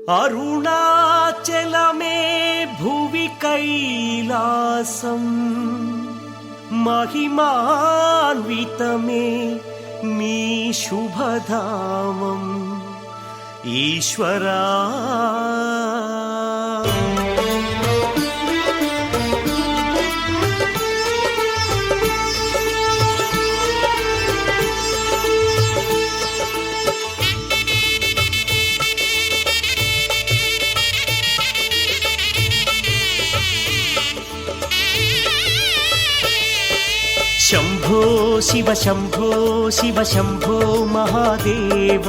अरुणाचलमे भुवि कैलासं महिमान्वितमे मी शुभधामम् ईश्वरा। शंभो शिव शंभो शिव शंभो महादेव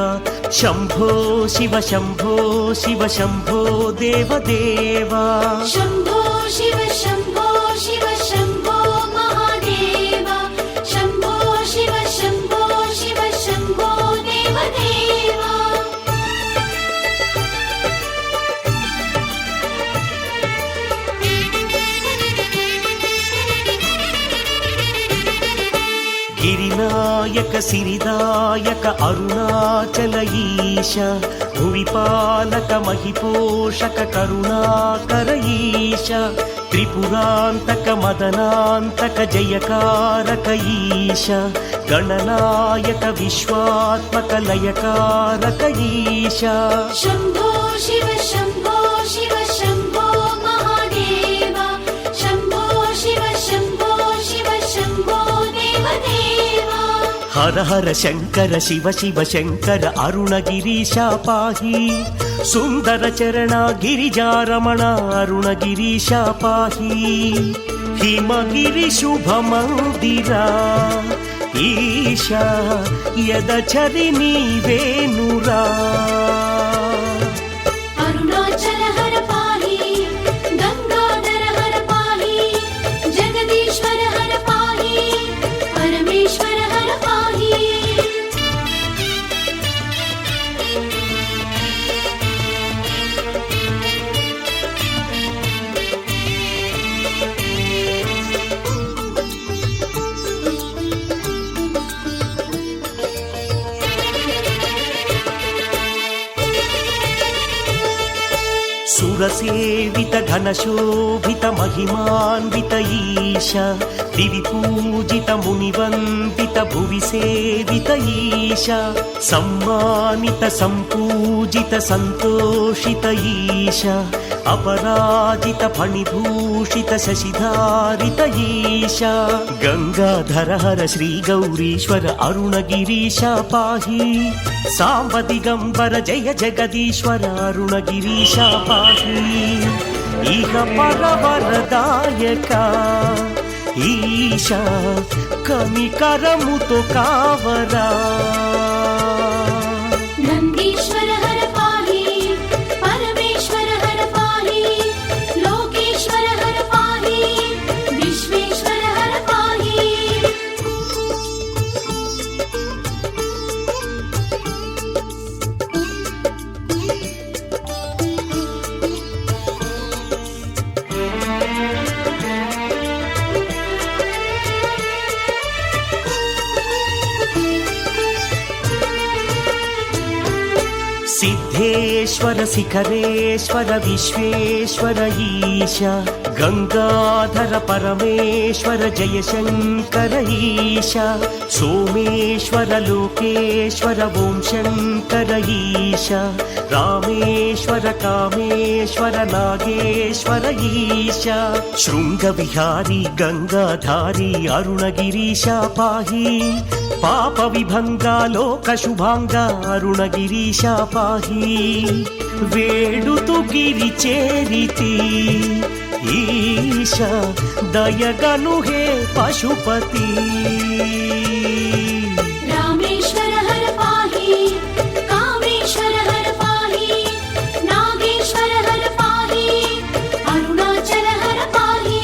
शंभो शिव शंभो शिव शंभो देवदेव शंभो शिव शंभो शिव शंभो महादेव शंभो शिव शंभो शिव शंभो देवदेव। गिरिनायक सिरिदायक अरुणाचल ईश भुविपालक महिपोषक करुणाकर ईश त्रिपुरान्तक मदनान्तक जयकारक ईश गणनायक विश्वात्मक लयकारक ईश। शंभो शिव शंभो शिव शंभो महादेव शंभो शिव शंभो शिव शंभो देवदेव। हर हर शंकर शिव शिव शंकर अरुणगिरीश पाहि सुंदर चरण गिरिजारमण अरुणगिरीश पाहि हिमगिरि शुभ मंदिरा ईशा यदचरि नीवेनुरा। अरुणाचल हर पाहि गंगाधर हर पाहि जगदीश्वर हर पाहि परमेश्वर हर पाहि। सुरसेवित घनशोभित महिमान्वित ईश दिवि पूजित मुनिवन्दित भुवि सेवित ईश सम्मानित सम्पूजित सन्तोषित ईश अपराजित फणिभूषित शशिधारित ईश गंगाधर हर श्री गौरीश्वर अरुणगिरीश पाहि सांब दिगंबर जय जगदीश्वर अरुणगिरीश पाहि इह परवरदायका ईशा कनिकरमुतो कावरा। नंदीश्वर हर पाहि परमेश्वर हर पाहि लोकेश्वर हर पाहि विश्वेश्वर हर पाहि। सिद्धेश्वर शिखरेश्वर विश्वेश्वर ईश गंगाधर परमेश्वर जयशंकर ईश सोमेश्वर लोकेश्वर ओं शंकर ईश रामेश्वर कामेश्वर नागेश्वर ईश शृंगविहारी गंगाधारी अरुणगिरीश पाहि पाप विभंगा लोक शुभांगा अरुणगिरीश पाहि वेडुतु गिरि चेरिति ईशा दयगनु हे पशुपति। रामेश्वर हर पाहि कामेश्वर हर पाहि नागेश्वर हर पाहि अरुणाचल हर पाहि।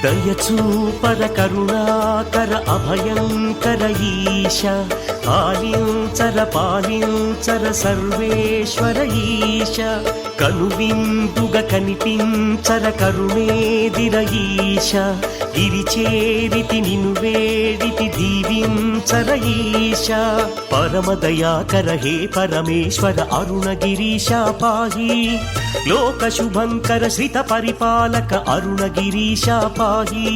దయచూపర కరుణాకర అభయంకర ఈశ ఆలించర పాలించర సర్వేశ్వర ఈశ కనువిందుగ కనిపించర కరుణేదిర ఈశ గిరిచేరితి నిను వేడితి దీవించర ఈశ పరమదయాకర హే పరమేశ్వర అరుణగిరీశ పాహి లోక శుభంకర శ్రిత పరిపాలక అరుణగిరీశ పాహి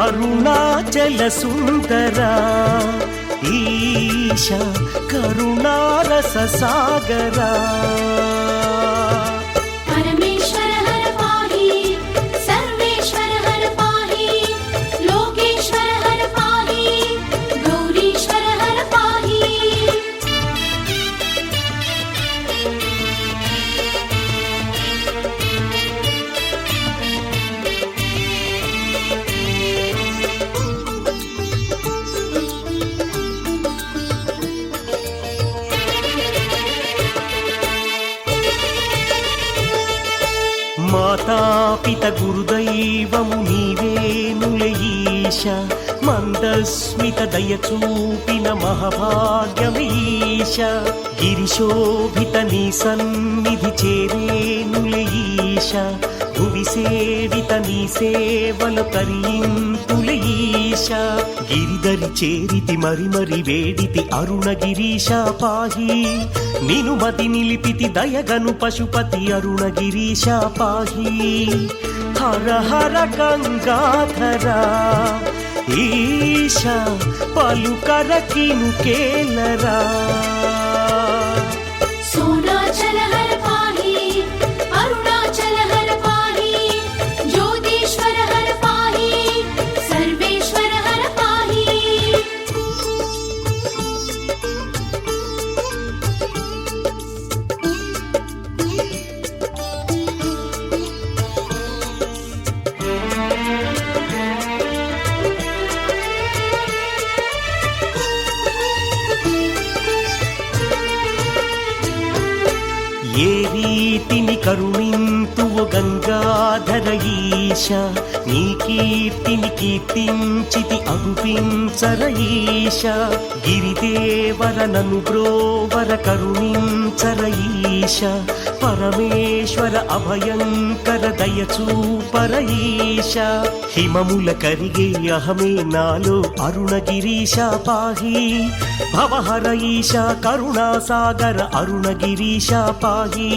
అరుణాచల సుందర ఈశ కరుణారస సాగర परमेश्वर हर पाहि सर्वेश्वर हर पाहि लोकेश्वर हर पाहि गौरीश्वर हर पाहि మాతాపిత గురుదైవము నీవేనుల ఈశ మందస్మిత దయచూపిన మహాభాగ్యమీశ గిరిశోభిత నీ సన్నిధి చేరేనుల ఈశ భువి సేవిత నీ సేవల తరింతుల ఈశ గిరిదరి చేరితి మరి మరి వేడితి అరుణగిరీశ పాహి నిను మతి నిలిపితి దయగను పశుపతి అరుణగిరీశ పాహి హర హర గంగాధర ఈశ పలుకర కిను కేలరా सोनाचल हर पाहि अरुणाचल हर पाहि ज्योतिश्वर हर पाहि सर्वेश्वर हर पाहि ఏ రీతిని కరుణింతువు గంగాధర ఈశ నీ కీర్తిని కీర్తించితి అగుపించర ఈశ గిరిదేవర నను బ్రోవర కరుణించర ఈశ పరమేశ్వర అభయంకర దయచూపర ఈశ హిమముల కరిగే అహమే నాలో అరుణగిరీశ పాహి భవహర ఈశ కరుణాసాగర అరుణగిరీశ పాహి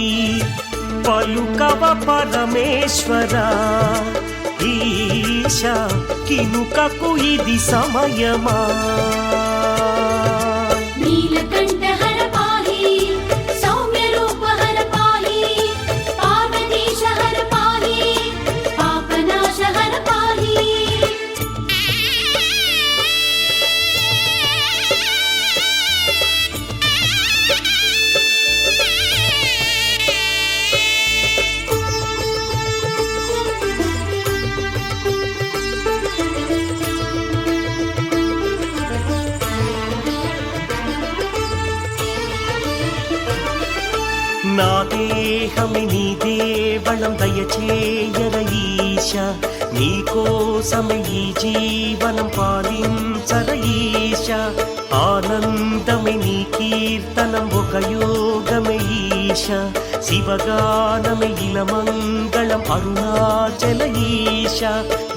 పలుకవ పరమేశ్వర ఈశ కినుకకు ఇది సమయమా नीलकंठ हर पाहि सौम्य रूप हर पाहि पार्वतीश हर पाहि पापनाश हर पाहि నా దేహమి నీ దేవళం దయచేయర ఈశ నీకోసమే ఈ జీవనం పాలించర ఈశ ఆనందమే నీ కీర్తనం ఒక యోగమే ఈశ శివగానమే ఇల మంగళం అరుణాచల ఈశ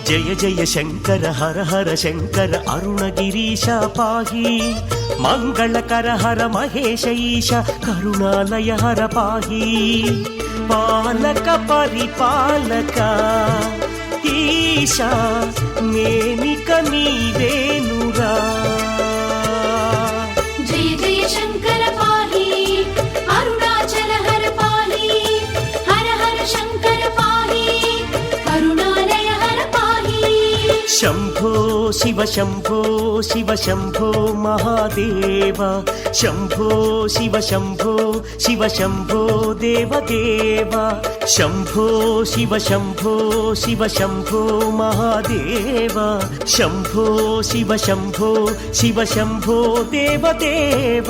జయ జయ శంకర హర హర శంకర అరుణగిరీశ పాహి మంగళకర హర మహేశ ఈశ కరుణాలయ హర పాహి పాలక పరిపాలక ఈశ నేనిక నీవేనురా जय जय शंकर पाहि अरुणाचल हर पाहि हर हर शंकर पाहि करुणालय हर पाहि శంభో శివ శంభో శివ శంభో మహాదేవ శంభో శివ శంభో శివ శంభో దేవదేవ శంభో శివ శంభో శివ శంభో మహాదేవ శంభో శివ శంభో శివ శంభో దేవదేవ